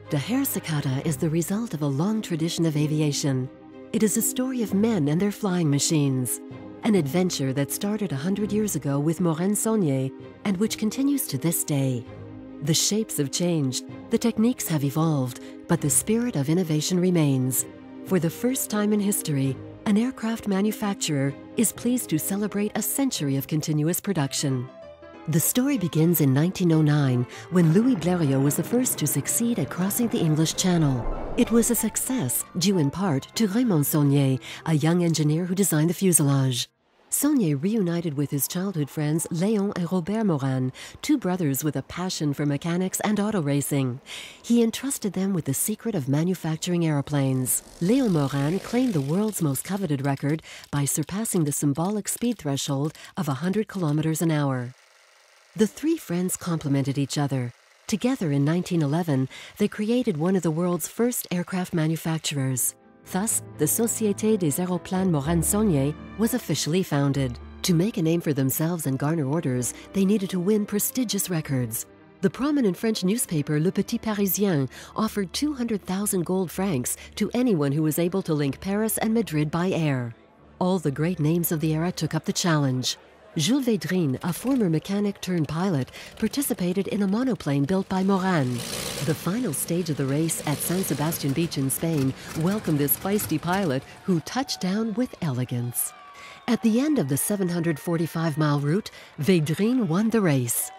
DAHER-SOCATA is the result of a long tradition of aviation. It is a story of men and their flying machines, an adventure that started 100 years ago with Morane-Saulnier and which continues to this day. The shapes have changed, the techniques have evolved, but the spirit of innovation remains. For the first time in history, an aircraft manufacturer is pleased to celebrate a century of continuous production. The story begins in 1909, when Louis Blériot was the first to succeed at crossing the English Channel. It was a success, due in part to Raymond Saulnier, a young engineer who designed the fuselage. Saulnier reunited with his childhood friends Léon and Robert Morane, two brothers with a passion for mechanics and auto racing. He entrusted them with the secret of manufacturing aeroplanes. Léon Morane claimed the world's most coveted record by surpassing the symbolic speed threshold of 100 kilometers an hour. The three friends complemented each other. Together in 1911, they created one of the world's first aircraft manufacturers. Thus, the Société des Aéroplanes Morane-Saulnier was officially founded. To make a name for themselves and garner orders, they needed to win prestigious records. The prominent French newspaper Le Petit Parisien offered 200,000 gold francs to anyone who was able to link Paris and Madrid by air. All the great names of the era took up the challenge. Jules Védrine, a former mechanic turned pilot, participated in a monoplane built by Morane. The final stage of the race at San Sebastian Beach in Spain welcomed this feisty pilot who touched down with elegance. At the end of the 745-mile route, Védrine won the race.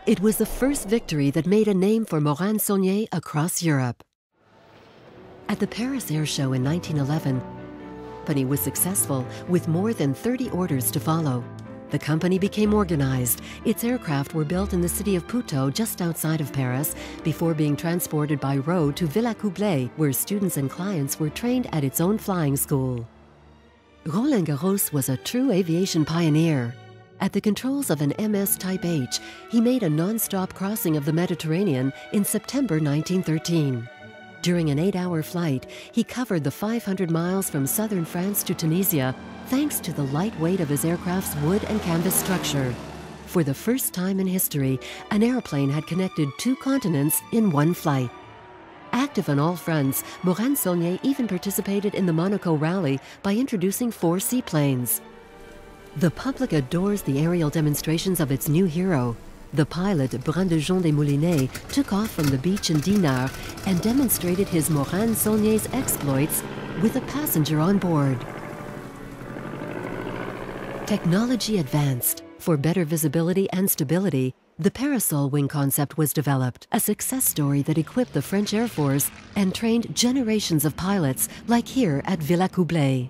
It was the first victory that made a name for Morane-Saulnier across Europe. At the Paris Air Show in 1911, the company was successful with more than 30 orders to follow. The company became organized. Its aircraft were built in the city of Puteaux, just outside of Paris, before being transported by road to Villacoublay, where students and clients were trained at its own flying school. Roland Garros was a true aviation pioneer. At the controls of an MS Type H, he made a non-stop crossing of the Mediterranean in September 1913. During an 8-hour flight, he covered the 500 miles from southern France to Tunisia, thanks to the light weight of his aircraft's wood and canvas structure. For the first time in history, an airplane had connected two continents in one flight. Active on all fronts, Morane-Saulnier even participated in the Monaco Rally by introducing 4 seaplanes. The public adores the aerial demonstrations of its new hero. The pilot, Brun-de-Jon des Moulineaux, took off from the beach in Dinard and demonstrated his Morane-Saulnier's exploits with a passenger on board. Technology advanced. For better visibility and stability, the parasol wing concept was developed, a success story that equipped the French Air Force and trained generations of pilots, like here at Villacoublay.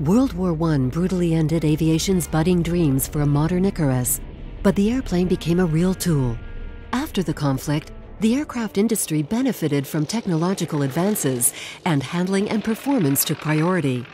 World War I brutally ended aviation's budding dreams for a modern Icarus. But the airplane became a real tool. After the conflict, the aircraft industry benefited from technological advances, and handling and performance took priority.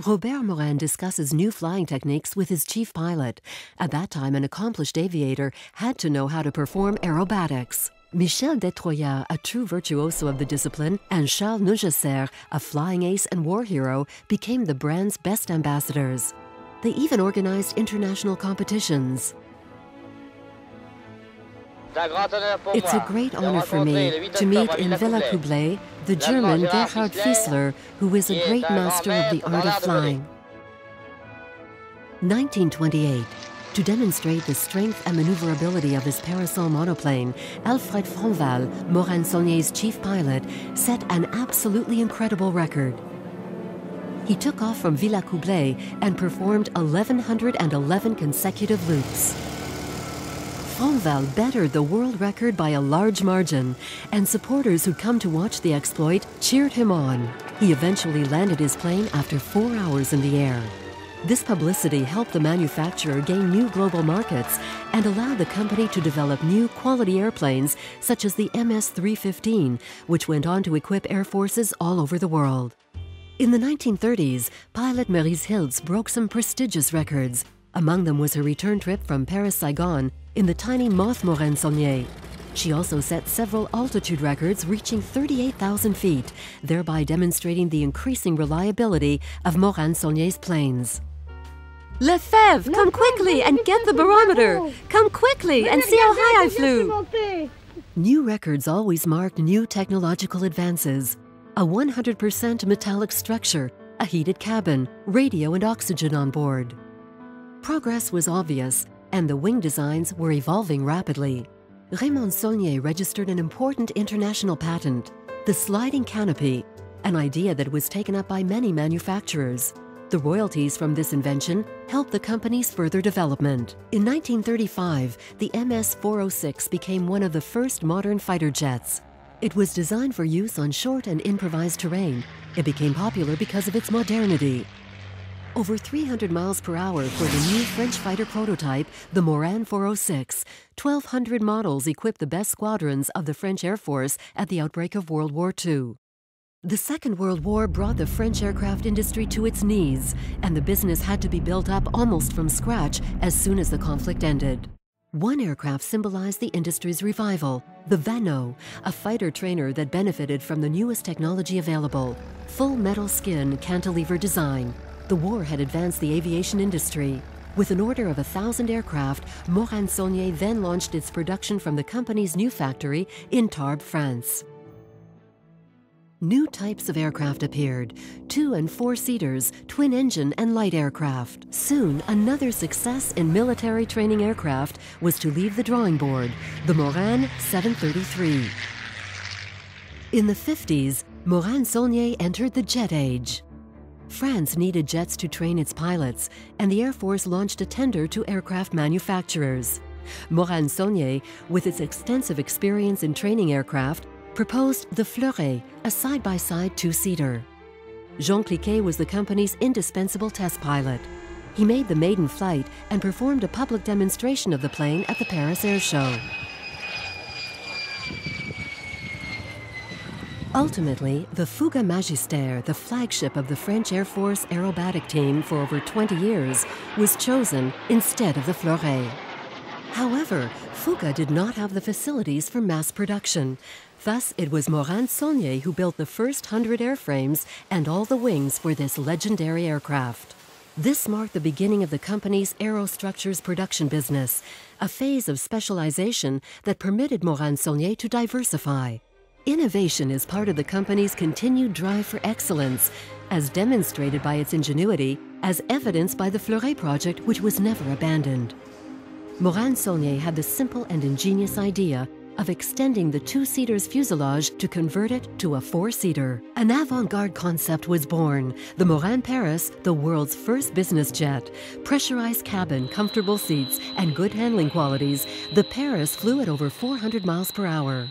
Robert Morane discusses new flying techniques with his chief pilot. At that time, an accomplished aviator had to know how to perform aerobatics. Michel Detroyat, a true virtuoso of the discipline, and Charles Neugesser, a flying ace and war hero, became the brand's best ambassadors. They even organized international competitions. It's a great honor for me to meet in Villacoublay the German Gerhard Fiesler, who is a great master of the art of flying. 1928. To demonstrate the strength and maneuverability of his parasol monoplane, Alfred Franval, Morane-Saulnier's chief pilot, set an absolutely incredible record. He took off from Villacoublay and performed 1,111 consecutive loops. Franval bettered the world record by a large margin, and supporters who'd come to watch the exploit cheered him on. He eventually landed his plane after 4 hours in the air. This publicity helped the manufacturer gain new global markets and allowed the company to develop new quality airplanes such as the MS-315, which went on to equip air forces all over the world. In the 1930s, pilot Maryse Hiltz broke some prestigious records. Among them was her return trip from Paris-Saigon in the tiny Moth Morane-Saulnier. She also set several altitude records reaching 38,000 feet, thereby demonstrating the increasing reliability of Morane-Saulnier's planes. Lefebvre, come quickly and get the barometer! Come quickly and see how high I flew! New records always marked new technological advances. A 100% metallic structure, a heated cabin, radio and oxygen on board. Progress was obvious, and the wing designs were evolving rapidly. Raymond Saulnier registered an important international patent, the sliding canopy, an idea that was taken up by many manufacturers. The royalties from this invention helped the company's further development. In 1935, the MS-406 became one of the first modern fighter jets. It was designed for use on short and improvised terrain. It became popular because of its modernity. Over 300 miles per hour for the new French fighter prototype, the Morane 406. 1,200 models equipped the best squadrons of the French Air Force at the outbreak of World War II. The Second World War brought the French aircraft industry to its knees, and the business had to be built up almost from scratch as soon as the conflict ended. One aircraft symbolized the industry's revival, the Vanneau, a fighter trainer that benefited from the newest technology available, full metal skin cantilever design. The war had advanced the aviation industry. With an order of 1,000 aircraft, Morane Saulnier then launched its production from the company's new factory in Tarbes, France. New types of aircraft appeared, 2- and 4-seaters, twin-engine and light aircraft. Soon, another success in military training aircraft was to leave the drawing board, the Morane 733. In the 50s, Morane Saulnier entered the jet age. France needed jets to train its pilots, and the Air Force launched a tender to aircraft manufacturers. Morane Saulnier, with its extensive experience in training aircraft, proposed the Fleuret, a side-by-side 2-seater. Jean Cliquet was the company's indispensable test pilot. He made the maiden flight and performed a public demonstration of the plane at the Paris Air Show. Ultimately, the Fouga Magister, the flagship of the French Air Force aerobatic team for over 20 years, was chosen instead of the Fleuret. However, Fouga did not have the facilities for mass production. Thus, it was Morane Saulnier who built the first 100 airframes and all the wings for this legendary aircraft. This marked the beginning of the company's aerostructures production business, a phase of specialization that permitted Morane Saulnier to diversify. Innovation is part of the company's continued drive for excellence, as demonstrated by its ingenuity, as evidenced by the Fleuret project, which was never abandoned. Morane Saulnier had the simple and ingenious idea of extending the 2-seater's fuselage to convert it to a 4-seater. An avant-garde concept was born, the Morane Paris, the world's first business jet. Pressurized cabin, comfortable seats, and good handling qualities, the Paris flew at over 400 miles per hour.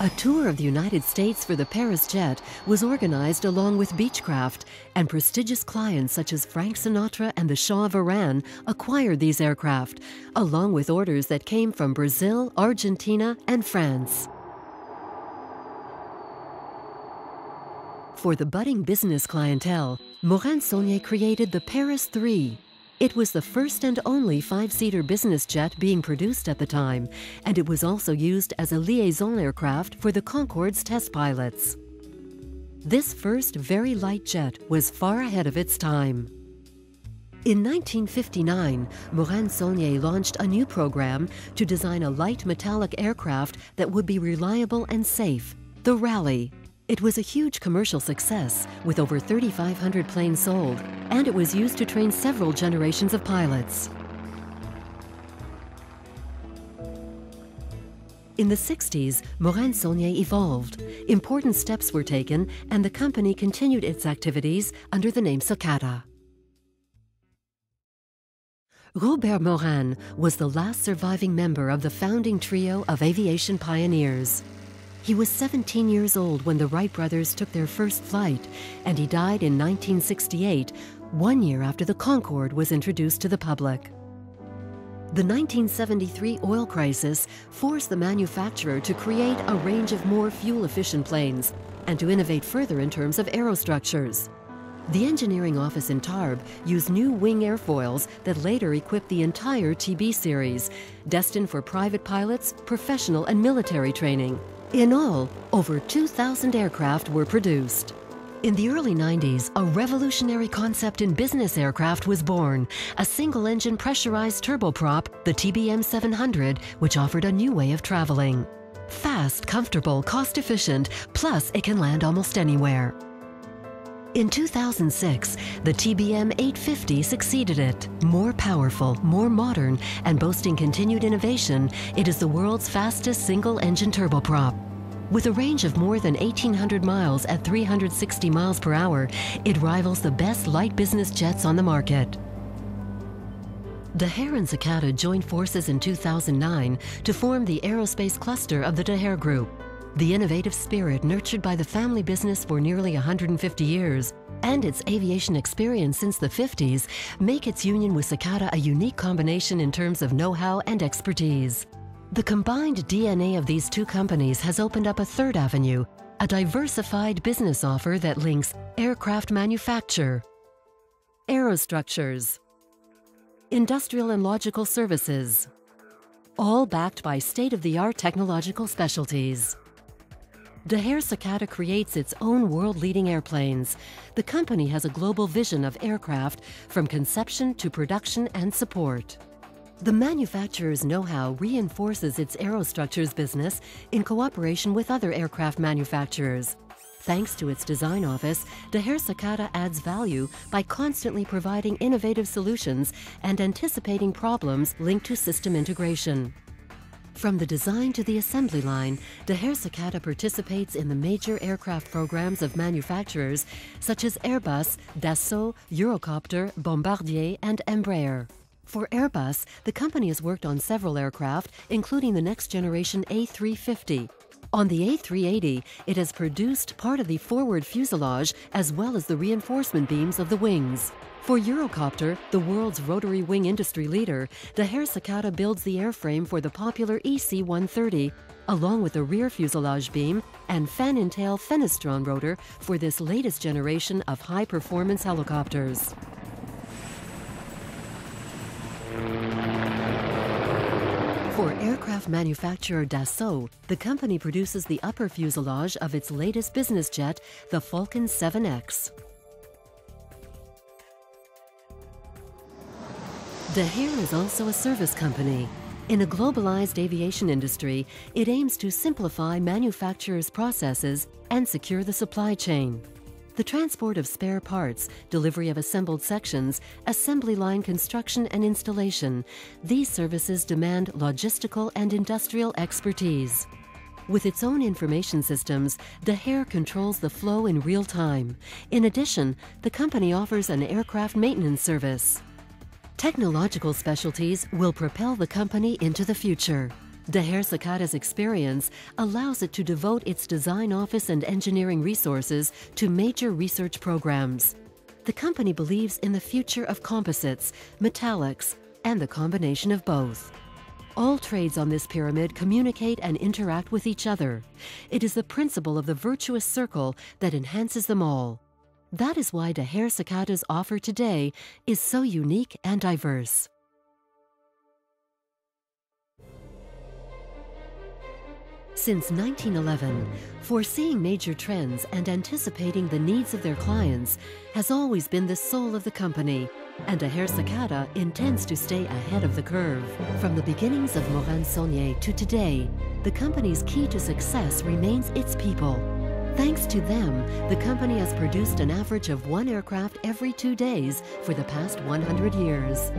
A tour of the United States for the Paris jet was organized along with Beechcraft, and prestigious clients such as Frank Sinatra and the Shah of Iran acquired these aircraft, along with orders that came from Brazil, Argentina, and France. For the budding business clientele, Morane Saulnier created the Paris 3. It was the first and only 5-seater business jet being produced at the time, and it was also used as a liaison aircraft for the Concorde's test pilots. This first very light jet was far ahead of its time. In 1959, Morane Saulnier launched a new program to design a light metallic aircraft that would be reliable and safe, the Raleigh. It was a huge commercial success, with over 3,500 planes sold, and it was used to train several generations of pilots. In the 60s, Morane Saulnier evolved. Important steps were taken, and the company continued its activities under the name Socata. Robert Morane was the last surviving member of the founding trio of aviation pioneers. He was 17 years old when the Wright brothers took their first flight, and he died in 1968, 1 year after the Concorde was introduced to the public. The 1973 oil crisis forced the manufacturer to create a range of more fuel-efficient planes and to innovate further in terms of aerostructures. The engineering office in Tarbes used new wing airfoils that later equipped the entire TB series, destined for private pilots, professional and military training. In all, over 2,000 aircraft were produced. In the early 90s, a revolutionary concept in business aircraft was born, a single-engine pressurized turboprop, the TBM 700, which offered a new way of traveling. Fast, comfortable, cost-efficient, plus it can land almost anywhere. In 2006, the TBM 850 succeeded it. More powerful, more modern, and boasting continued innovation, it is the world's fastest single-engine turboprop. With a range of more than 1,800 miles at 360 miles per hour, it rivals the best light business jets on the market. Daher and Socata joined forces in 2009 to form the aerospace cluster of the Daher Group. The innovative spirit nurtured by the family business for nearly 150 years and its aviation experience since the 50s make its union with Socata a unique combination in terms of know-how and expertise. The combined DNA of these two companies has opened up a third avenue, a diversified business offer that links aircraft manufacture, aerostructures, industrial and logical services, all backed by state-of-the-art technological specialties. DAHER-SOCATA creates its own world-leading airplanes. The company has a global vision of aircraft from conception to production and support. The manufacturer's know-how reinforces its aerostructures business in cooperation with other aircraft manufacturers. Thanks to its design office, DAHER-SOCATA adds value by constantly providing innovative solutions and anticipating problems linked to system integration. From the design to the assembly line, DAHER-SOCATA participates in the major aircraft programs of manufacturers such as Airbus, Dassault, Eurocopter, Bombardier, and Embraer. For Airbus, the company has worked on several aircraft, including the next-generation A350. On the A380, it has produced part of the forward fuselage as well as the reinforcement beams of the wings. For Eurocopter, the world's rotary wing industry leader, DAHER-SOCATA builds the airframe for the popular EC-130, along with the rear fuselage beam and fan-in-tail fenestron rotor for this latest generation of high-performance helicopters. For aircraft manufacturer Dassault, the company produces the upper fuselage of its latest business jet, the Falcon 7X. Daher is also a service company. In a globalized aviation industry, it aims to simplify manufacturers' processes and secure the supply chain. The transport of spare parts, delivery of assembled sections, assembly line construction and installation, these services demand logistical and industrial expertise. With its own information systems, Daher controls the flow in real time. In addition, the company offers an aircraft maintenance service. Technological specialties will propel the company into the future. DAHER-SOCATA's experience allows it to devote its design office and engineering resources to major research programs. The company believes in the future of composites, metallics, and the combination of both. All trades on this pyramid communicate and interact with each other. It is the principle of the virtuous circle that enhances them all. That is why DAHER-SOCATA's offer today is so unique and diverse. Since 1911, foreseeing major trends and anticipating the needs of their clients has always been the soul of the company, and DAHER-SOCATA intends to stay ahead of the curve. From the beginnings of Morane-Saulnier to today, the company's key to success remains its people. Thanks to them, the company has produced an average of one aircraft every 2 days for the past 100 years.